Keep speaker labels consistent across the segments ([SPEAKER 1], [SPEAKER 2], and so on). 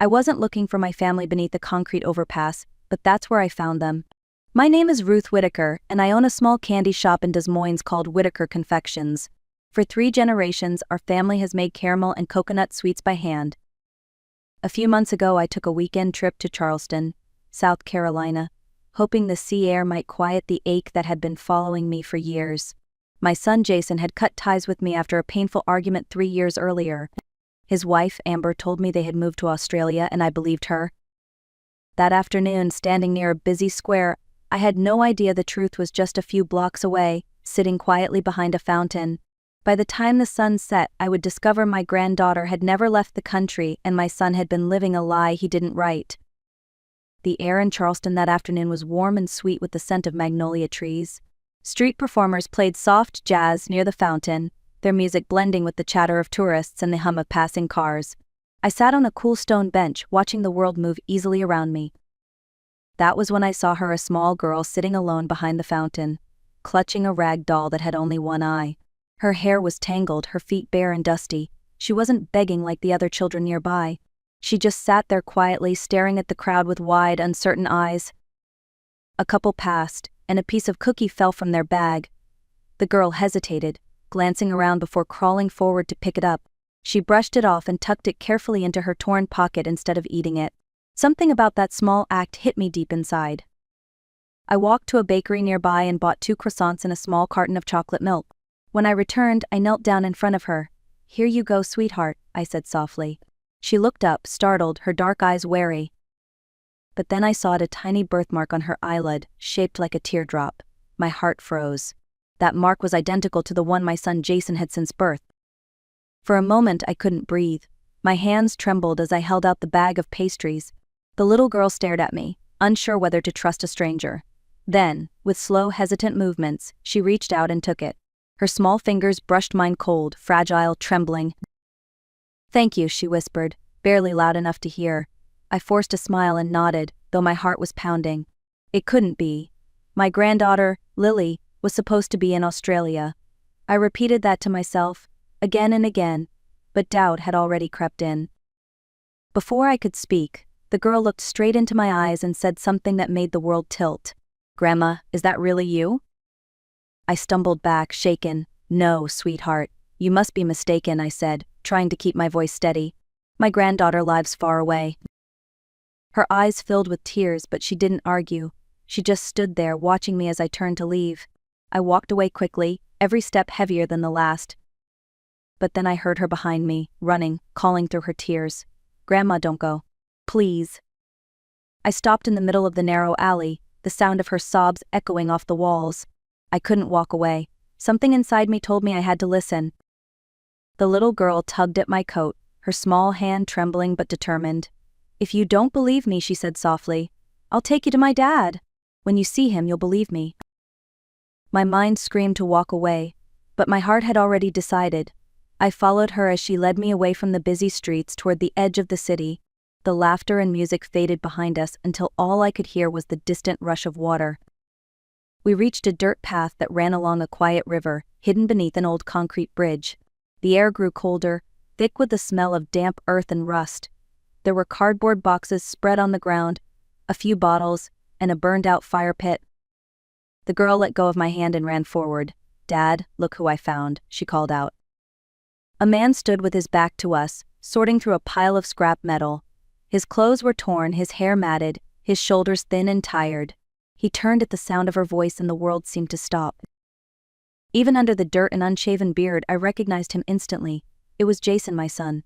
[SPEAKER 1] I wasn't looking for my family beneath a concrete overpass, but that's where I found them. My name is Ruth Whitaker, and I own a small candy shop in Des Moines called Whitaker Confections. For 3 generations, our family has made caramel and coconut sweets by hand. A few months ago, I took a weekend trip to Charleston, South Carolina, hoping the sea air might quiet the ache that had been following me for years. My son Jason had cut ties with me after a painful argument 3 years earlier. His wife, Amber, told me they had moved to Australia, and I believed her. That afternoon, standing near a busy square, I had no idea the truth was just a few blocks away, sitting quietly behind a fountain. By the time the sun set, I would discover my granddaughter had never left the country and my son had been living a lie he didn't write. The air in Charleston that afternoon was warm and sweet with the scent of magnolia trees. Street performers played soft jazz near the fountain, their music blending with the chatter of tourists and the hum of passing cars. I sat on a cool stone bench, watching the world move easily around me. That was when I saw her, a small girl sitting alone behind the fountain, clutching a rag doll that had only one eye. Her hair was tangled, her feet bare and dusty. She wasn't begging like the other children nearby. She just sat there quietly, staring at the crowd with wide, uncertain eyes. A couple passed, and a piece of cookie fell from their bag. The girl hesitated, glancing around before crawling forward to pick it up. She brushed it off and tucked it carefully into her torn pocket instead of eating it. Something about that small act hit me deep inside. I walked to a bakery nearby and bought 2 croissants and a small carton of chocolate milk. When I returned, I knelt down in front of her. "Here you go, sweetheart," I said softly. She looked up, startled, her dark eyes wary. But then I saw a tiny birthmark on her eyelid, shaped like a teardrop. My heart froze. That mark was identical to the one my son Jason had since birth. For a moment I couldn't breathe. My hands trembled as I held out the bag of pastries. The little girl stared at me, unsure whether to trust a stranger. Then, with slow, hesitant movements, she reached out and took it. Her small fingers brushed mine cold, fragile, trembling. "Thank you," she whispered, barely loud enough to hear. I forced a smile and nodded, though my heart was pounding. It couldn't be. My granddaughter, Lily, was supposed to be in Australia. I repeated that to myself, again and again, but doubt had already crept in. Before I could speak, the girl looked straight into my eyes and said something that made the world tilt. "Grandma, is that really you?" I stumbled back, shaken. "No, sweetheart, you must be mistaken," I said, trying to keep my voice steady. "My granddaughter lives far away." Her eyes filled with tears, but she didn't argue. She just stood there, watching me as I turned to leave. I walked away quickly, every step heavier than the last. But then I heard her behind me, running, calling through her tears. "Grandma, don't go. Please." I stopped in the middle of the narrow alley, the sound of her sobs echoing off the walls. I couldn't walk away. Something inside me told me I had to listen. The little girl tugged at my coat, her small hand trembling but determined. "If you don't believe me," she said softly, "I'll take you to my dad. When you see him, you'll believe me." My mind screamed to walk away, but my heart had already decided. I followed her as she led me away from the busy streets toward the edge of the city. The laughter and music faded behind us until all I could hear was the distant rush of water. We reached a dirt path that ran along a quiet river, hidden beneath an old concrete bridge. The air grew colder, thick with the smell of damp earth and rust. There were cardboard boxes spread on the ground, a few bottles, and a burned-out fire pit. The girl let go of my hand and ran forward. "Dad, look who I found," she called out. A man stood with his back to us, sorting through a pile of scrap metal. His clothes were torn, his hair matted, his shoulders thin and tired. He turned at the sound of her voice and the world seemed to stop. Even under the dirt and unshaven beard, I recognized him instantly. It was Jason, my son.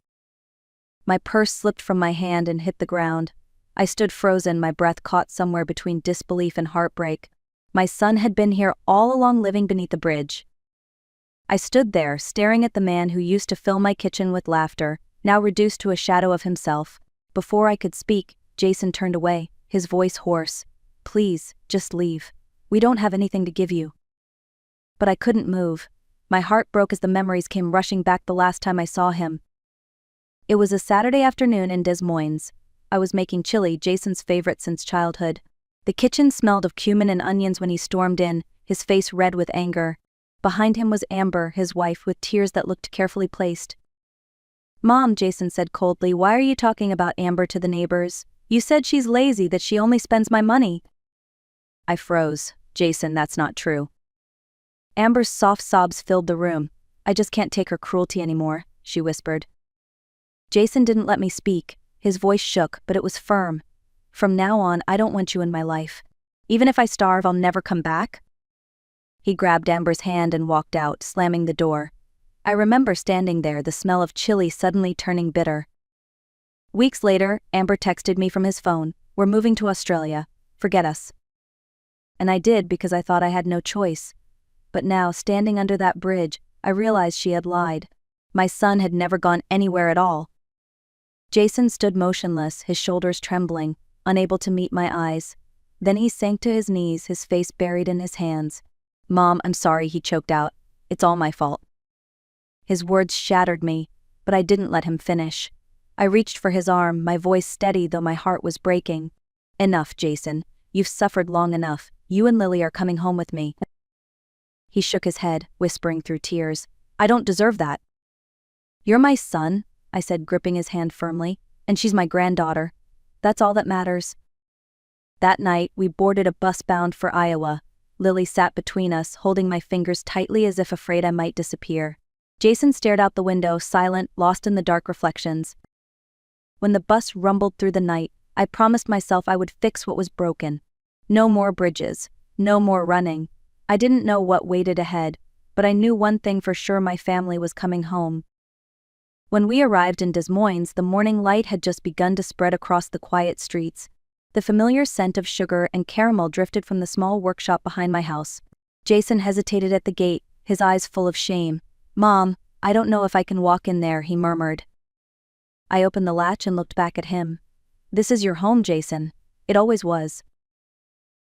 [SPEAKER 1] My purse slipped from my hand and hit the ground. I stood frozen, my breath caught somewhere between disbelief and heartbreak. My son had been here all along, living beneath the bridge. I stood there, staring at the man who used to fill my kitchen with laughter, now reduced to a shadow of himself. Before I could speak, Jason turned away, his voice hoarse. "Please, just leave. We don't have anything to give you." But I couldn't move. My heart broke as the memories came rushing back the last time I saw him. It was a Saturday afternoon in Des Moines. I was making chili, Jason's favorite since childhood. The kitchen smelled of cumin and onions when he stormed in, his face red with anger. Behind him was Amber, his wife, with tears that looked carefully placed. Mom, Jason said coldly, why are you talking about Amber to the neighbors? You said she's lazy, that she only spends my money. I froze. Jason, that's not true. Amber's soft sobs filled the room. I just can't take her cruelty anymore, she whispered. Jason didn't let me speak. His voice shook, but it was firm. From now on, I don't want you in my life. Even if I starve, I'll never come back. He grabbed Amber's hand and walked out, slamming the door. I remember standing there, the smell of chili suddenly turning bitter. Weeks later, Amber texted me from his phone, "We're moving to Australia. Forget us." And I did because I thought I had no choice. But now, standing under that bridge, I realized she had lied. My son had never gone anywhere at all. Jason stood motionless, his shoulders trembling, unable to meet my eyes. Then he sank to his knees, his face buried in his hands. "Mom, I'm sorry," he choked out. "It's all my fault." His words shattered me, but I didn't let him finish. I reached for his arm, my voice steady though my heart was breaking. "Enough, Jason. You've suffered long enough. You and Lily are coming home with me." He shook his head, whispering through tears, "I don't deserve that." "You're my son," I said, gripping his hand firmly, "and she's my granddaughter. That's all that matters." That night, we boarded a bus bound for Iowa. Lily sat between us, holding my fingers tightly as if afraid I might disappear. Jason stared out the window, silent, lost in the dark reflections. When the bus rumbled through the night, I promised myself I would fix what was broken. No more bridges. No more running. I didn't know what waited ahead, but I knew one thing for sure: my family was coming home. When we arrived in Des Moines, the morning light had just begun to spread across the quiet streets. The familiar scent of sugar and caramel drifted from the small workshop behind my house. Jason hesitated at the gate, his eyes full of shame. "Mom, I don't know if I can walk in there," he murmured. I opened the latch and looked back at him. "This is your home, Jason. It always was."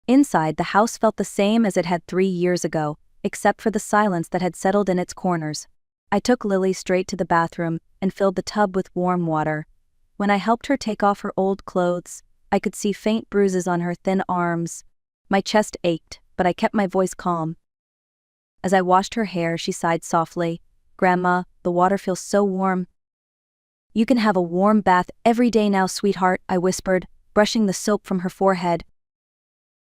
[SPEAKER 1] Inside, the house felt the same as it had 3 years ago, except for the silence that had settled in its corners. I took Lily straight to the bathroom and filled the tub with warm water. When I helped her take off her old clothes, I could see faint bruises on her thin arms. My chest ached, but I kept my voice calm. As I washed her hair, she sighed softly. "Grandma, the water feels so warm." "You can have a warm bath every day now, sweetheart," I whispered, brushing the soap from her forehead.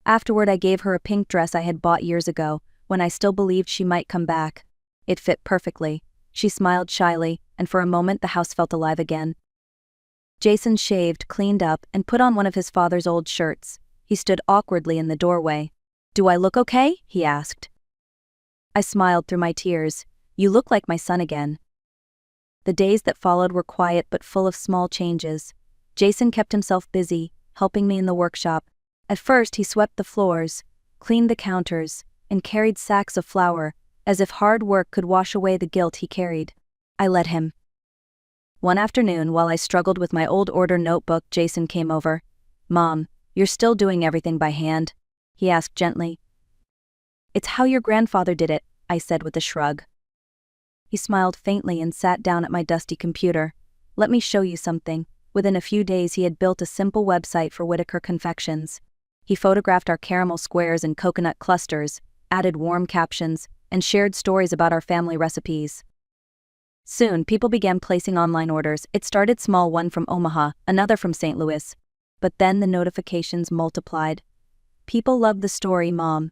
[SPEAKER 1] Afterward, I gave her a pink dress I had bought years ago, when I still believed she might come back. It fit perfectly. She smiled shyly, and for a moment the house felt alive again. Jason shaved, cleaned up, and put on one of his father's old shirts. He stood awkwardly in the doorway. "Do I look okay?" he asked. I smiled through my tears. "You look like my son again." The days that followed were quiet but full of small changes. Jason kept himself busy, helping me in the workshop. At first he swept the floors, cleaned the counters, and carried sacks of flour, as if hard work could wash away the guilt he carried. I let him. One afternoon, while I struggled with my old order notebook, Jason came over. "Mom, you're still doing everything by hand?" he asked gently. "It's how your grandfather did it," I said with a shrug. He smiled faintly and sat down at my dusty computer. "Let me show you something." Within a few days he had built a simple website for Whitaker Confections. He photographed our caramel squares and coconut clusters, added warm captions, and shared stories about our family recipes. Soon, people began placing online orders. It started small, one from Omaha, another from St. Louis. But then the notifications multiplied. "People love the story, Mom,"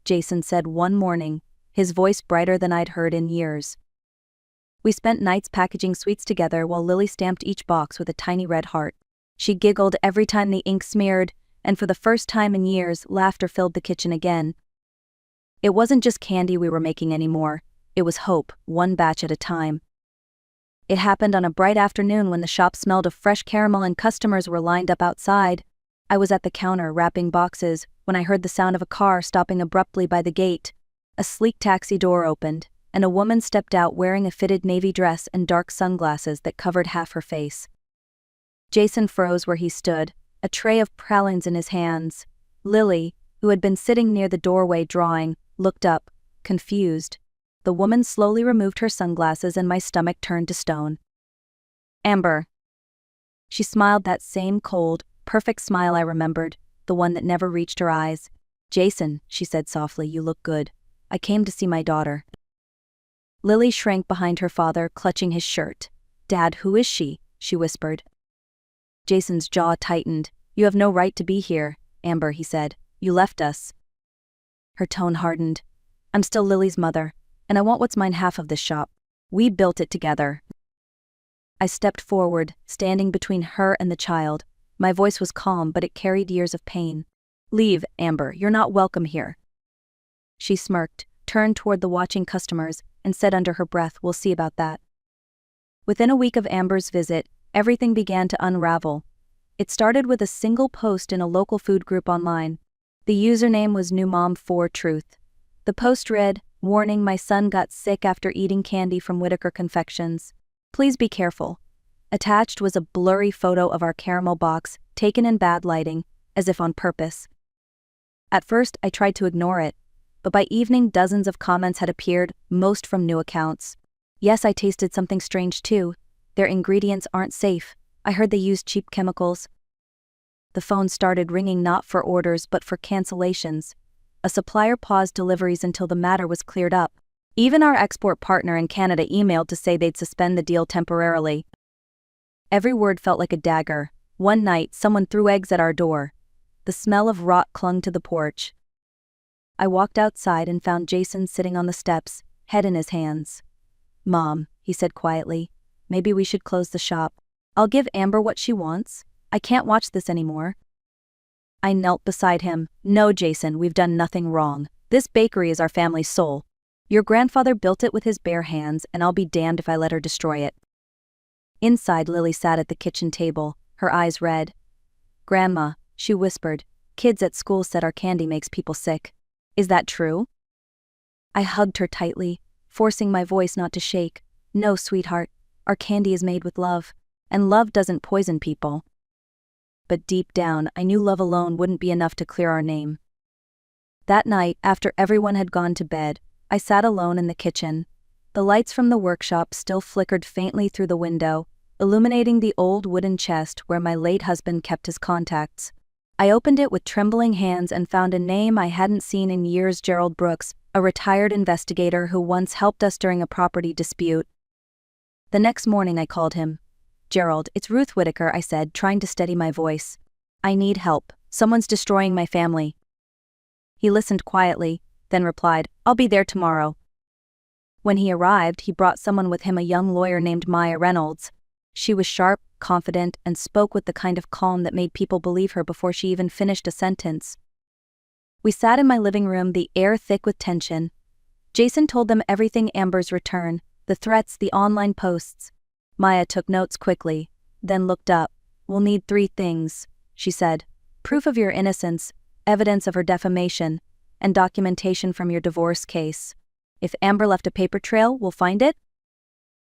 [SPEAKER 1] Jason said one morning, his voice brighter than I'd heard in years. We spent nights packaging sweets together while Lily stamped each box with a tiny red heart. She giggled every time the ink smeared, and for the first time in years, laughter filled the kitchen again. It wasn't just candy we were making anymore. It was hope, one batch at a time. It happened on a bright afternoon when the shop smelled of fresh caramel and customers were lined up outside. I was at the counter wrapping boxes when I heard the sound of a car stopping abruptly by the gate. A sleek taxi door opened, and a woman stepped out wearing a fitted navy dress and dark sunglasses that covered half her face. Jason froze where he stood, a tray of pralines in his hands. Lily, who had been sitting near the doorway drawing, looked up, confused. The woman slowly removed her sunglasses and my stomach turned to stone. "Amber." She smiled, that same cold, perfect smile I remembered, the one that never reached her eyes. "Jason," she said softly, "you look good. I came to see my daughter." Lily shrank behind her father, clutching his shirt. "Dad, who is she?" she whispered. Jason's jaw tightened. "You have no right to be here, Amber," he said. "You left us." Her tone hardened. "I'm still Lily's mother, and I want what's mine half of this shop. We built it together." I stepped forward, standing between her and the child. My voice was calm, but it carried years of pain. "Leave, Amber, you're not welcome here." She smirked, turned toward the watching customers, and said under her breath, "We'll see about that." Within a week of Amber's visit, everything began to unravel. It started with a single post in a local food group online. The username was NewMom4Truth. The post read, "Warning, my son got sick after eating candy from Whitaker Confections. Please be careful." Attached was a blurry photo of our caramel box, taken in bad lighting, as if on purpose. At first, I tried to ignore it, but by evening dozens of comments had appeared, most from new accounts. "Yes, I tasted something strange too. Their ingredients aren't safe. I heard they used cheap chemicals." The phone started ringing not for orders but for cancellations. A supplier paused deliveries until the matter was cleared up. Even our export partner in Canada emailed to say they'd suspend the deal temporarily. Every word felt like a dagger. One night, someone threw eggs at our door. The smell of rot clung to the porch. I walked outside and found Jason sitting on the steps, head in his hands. "Mom," he said quietly, "maybe we should close the shop. I'll give Amber what she wants. I can't watch this anymore." I knelt beside him. "No, Jason, we've done nothing wrong. This bakery is our family's soul. Your grandfather built it with his bare hands, and I'll be damned if I let her destroy it." Inside, Lily sat at the kitchen table, her eyes red. "Grandma," she whispered, "kids at school said our candy makes people sick. Is that true?" I hugged her tightly, forcing my voice not to shake. "No, sweetheart, our candy is made with love, and love doesn't poison people." But deep down, I knew love alone wouldn't be enough to clear our name. That night, after everyone had gone to bed, I sat alone in the kitchen. The lights from the workshop still flickered faintly through the window, illuminating the old wooden chest where my late husband kept his contacts. I opened it with trembling hands and found a name I hadn't seen in years: Gerald Brooks, a retired investigator who once helped us during a property dispute. The next morning I called him. "Gerald, it's Ruth Whitaker," I said, trying to steady my voice. "I need help. Someone's destroying my family." He listened quietly, then replied, "I'll be there tomorrow." When he arrived, he brought someone with him, a young lawyer named Maya Reynolds. She was sharp, confident, and spoke with the kind of calm that made people believe her before she even finished a sentence. We sat in my living room, the air thick with tension. Jason told them everything: Amber's return, the threats, the online posts. Maya took notes quickly, then looked up. "We'll need 3 things, she said. "Proof of your innocence, evidence of her defamation, and documentation from your divorce case. If Amber left a paper trail, we'll find it."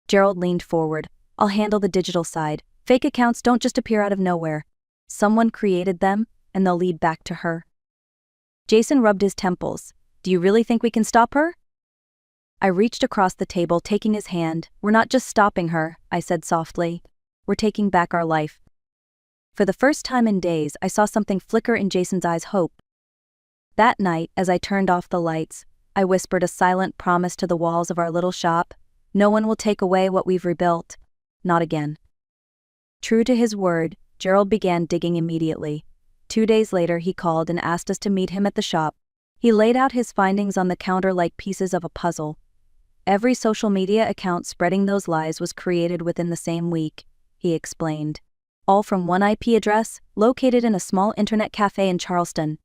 [SPEAKER 1] Gerald leaned forward. "I'll handle the digital side. Fake accounts don't just appear out of nowhere. Someone created them, and they'll lead back to her." Jason rubbed his temples. "Do you really think we can stop her?" I reached across the table, taking his hand. "We're not just stopping her," I said softly. "We're taking back our life." For the first time in days, I saw something flicker in Jason's eyes: hope. That night, as I turned off the lights, I whispered a silent promise to the walls of our little shop. "No one will take away what we've rebuilt. Not again." True to his word, Gerald began digging immediately. 2 days later, he called and asked us to meet him at the shop. He laid out his findings on the counter like pieces of a puzzle. Every social media account spreading those lies was created within the same week, he explained. All from one IP address, located in a small internet cafe in Charleston.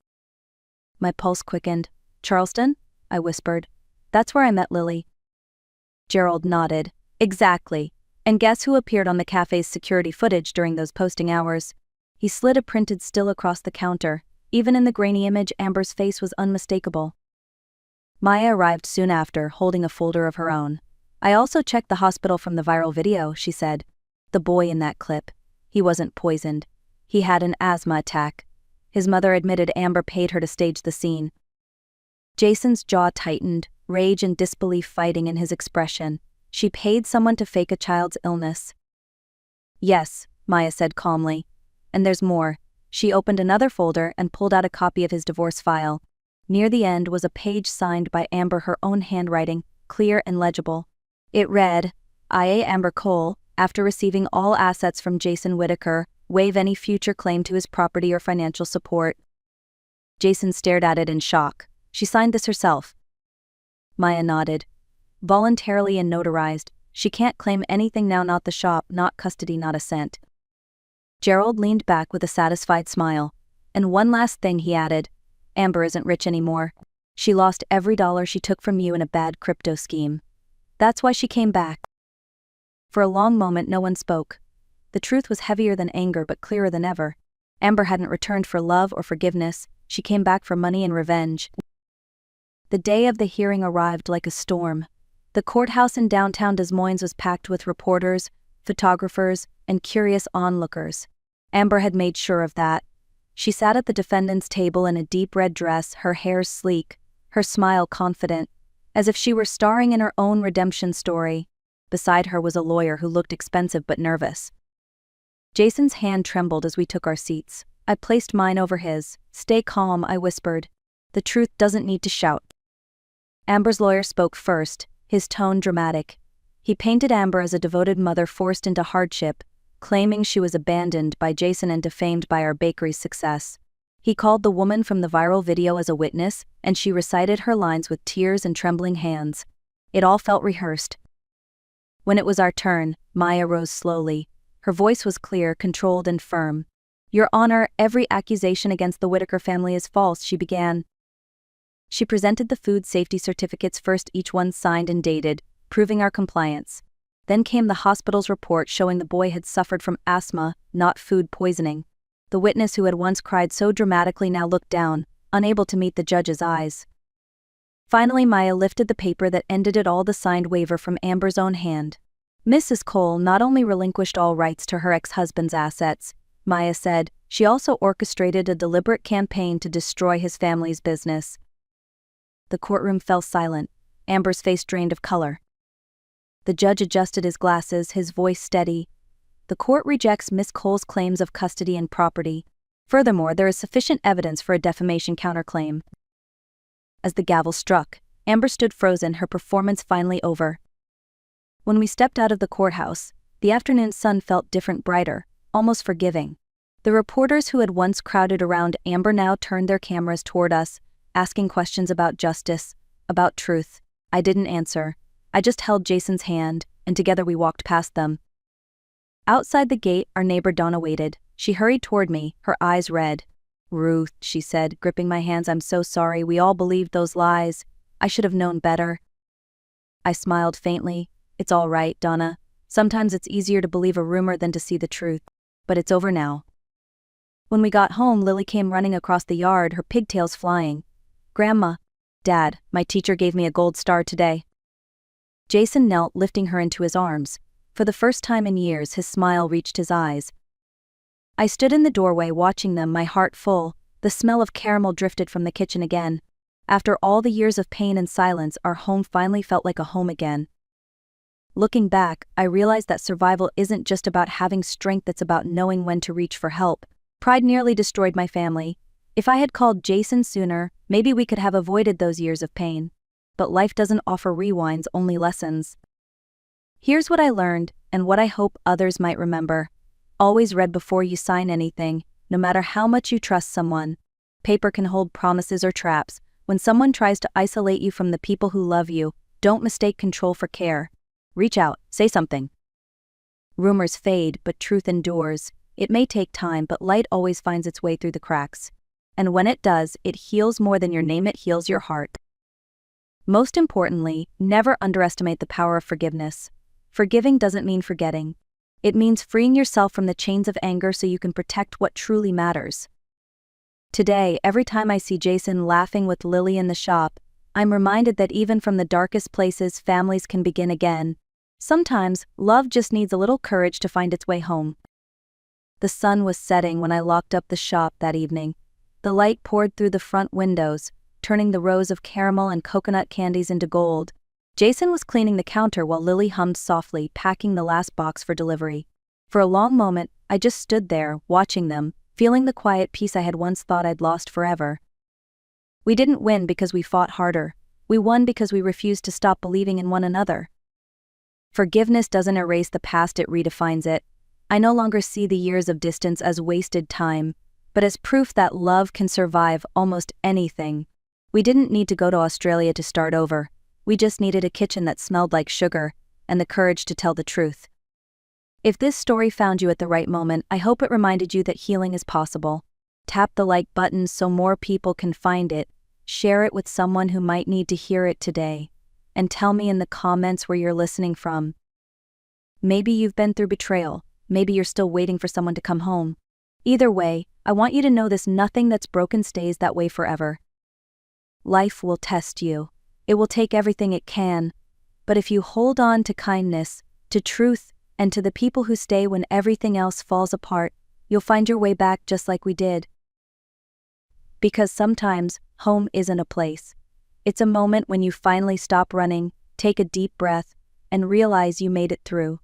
[SPEAKER 1] My pulse quickened. "Charleston?" I whispered. "That's where I met Lily." Gerald nodded. "Exactly. And guess who appeared on the cafe's security footage during those posting hours?" He slid a printed still across the counter. Even in the grainy image, Amber's face was unmistakable. Maya arrived soon after, holding a folder of her own. "I also checked the hospital from the viral video," she said. "The boy in that clip. He wasn't poisoned. He had an asthma attack. His mother admitted Amber paid her to stage the scene." Jason's jaw tightened, rage and disbelief fighting in his expression. "She paid someone to fake a child's illness." "Yes," Maya said calmly. "And there's more." She opened another folder and pulled out a copy of his divorce file. Near the end was a page signed by Amber, her own handwriting, clear and legible. It read, "I.A. Amber Cole, after receiving all assets from Jason Whittaker, waive any future claim to his property or financial support. Jason stared at it in shock. She signed this herself. Maya nodded. Voluntarily and notarized. She can't claim anything now, not the shop, not custody, not a cent. Gerald leaned back with a satisfied smile. And one last thing, he added. Amber isn't rich anymore. She lost every dollar she took from you in a bad crypto scheme. That's why she came back. For a long moment no one spoke. The truth was heavier than anger but clearer than ever. Amber hadn't returned for love or forgiveness, she came back for money and revenge. The day of the hearing arrived like a storm. The courthouse in downtown Des Moines was packed with reporters, photographers, and curious onlookers. Amber had made sure of that. She sat at the defendant's table in a deep red dress, her hair sleek, her smile confident, as if she were starring in her own redemption story. Beside her was a lawyer who looked expensive but nervous. Jason's hand trembled as we took our seats. I placed mine over his. Stay calm, I whispered. The truth doesn't need to shout. Amber's lawyer spoke first, his tone dramatic. He painted Amber as a devoted mother forced into hardship, claiming she was abandoned by Jason and defamed by our bakery's success. He called the woman from the viral video as a witness, and she recited her lines with tears and trembling hands. It all felt rehearsed. When it was our turn, Maya rose slowly. Her voice was clear, controlled, and firm. Your Honor, every accusation against the Whittaker family is false, she began. She presented the food safety certificates first, each one signed and dated, proving our compliance. Then came the hospital's report showing the boy had suffered from asthma, not food poisoning. The witness who had once cried so dramatically now looked down, unable to meet the judge's eyes. Finally Maya lifted the paper that ended it all, the signed waiver from Amber's own hand. Mrs. Cole not only relinquished all rights to her ex-husband's assets, Maya said, she also orchestrated a deliberate campaign to destroy his family's business. The courtroom fell silent, Amber's face drained of color. The judge adjusted his glasses, his voice steady. The court rejects Miss Cole's claims of custody and property. Furthermore, there is sufficient evidence for a defamation counterclaim. As the gavel struck, Amber stood frozen, her performance finally over. When we stepped out of the courthouse, the afternoon sun felt different, brighter, almost forgiving. The reporters who had once crowded around Amber now turned their cameras toward us, asking questions about justice, about truth. I didn't answer. I just held Jason's hand, and together we walked past them. Outside the gate, our neighbor Donna waited. She hurried toward me, her eyes red. Ruth, she said, gripping my hands, I'm so sorry. We all believed those lies. I should have known better. I smiled faintly. It's all right, Donna. Sometimes it's easier to believe a rumor than to see the truth. But it's over now. When we got home, Lily came running across the yard, her pigtails flying. Grandma. Dad, my teacher gave me a gold star today. Jason knelt, lifting her into his arms. For the first time in years, his smile reached his eyes. I stood in the doorway watching them, my heart full. The smell of caramel drifted from the kitchen again. After all the years of pain and silence, our home finally felt like a home again. Looking back, I realized that survival isn't just about having strength, it's about knowing when to reach for help. Pride nearly destroyed my family. If I had called Jason sooner, maybe we could have avoided those years of pain. But life doesn't offer rewinds, only lessons. Here's what I learned, and what I hope others might remember. Always read before you sign anything, no matter how much you trust someone. Paper can hold promises or traps. When someone tries to isolate you from the people who love you, don't mistake control for care. Reach out, say something. Rumors fade, but truth endures. It may take time, but light always finds its way through the cracks. And when it does, it heals more than your name, it heals your heart. Most importantly, never underestimate the power of forgiveness. Forgiving doesn't mean forgetting. It means freeing yourself from the chains of anger so you can protect what truly matters. Today, every time I see Jason laughing with Lily in the shop, I'm reminded that even from the darkest places, families can begin again. Sometimes, love just needs a little courage to find its way home. The sun was setting when I locked up the shop that evening. The light poured through the front windows, turning the rows of caramel and coconut candies into gold. Jason was cleaning the counter while Lily hummed softly, packing the last box for delivery. For a long moment, I just stood there, watching them, feeling the quiet peace I had once thought I'd lost forever. We didn't win because we fought harder. We won because we refused to stop believing in one another. Forgiveness doesn't erase the past, it redefines it. I no longer see the years of distance as wasted time, but as proof that love can survive almost anything. We didn't need to go to Australia to start over. We just needed a kitchen that smelled like sugar and the courage to tell the truth. If this story found you at the right moment, I hope it reminded you that healing is possible. Tap the like button so more people can find it. Share it with someone who might need to hear it today. And tell me in the comments where you're listening from. Maybe you've been through betrayal. Maybe you're still waiting for someone to come home. Either way, I want you to know this: nothing that's broken stays that way forever. Life will test you. It will take everything it can. But if you hold on to kindness, to truth, and to the people who stay when everything else falls apart, you'll find your way back just like we did. Because sometimes, home isn't a place. It's a moment when you finally stop running, take a deep breath, and realize you made it through.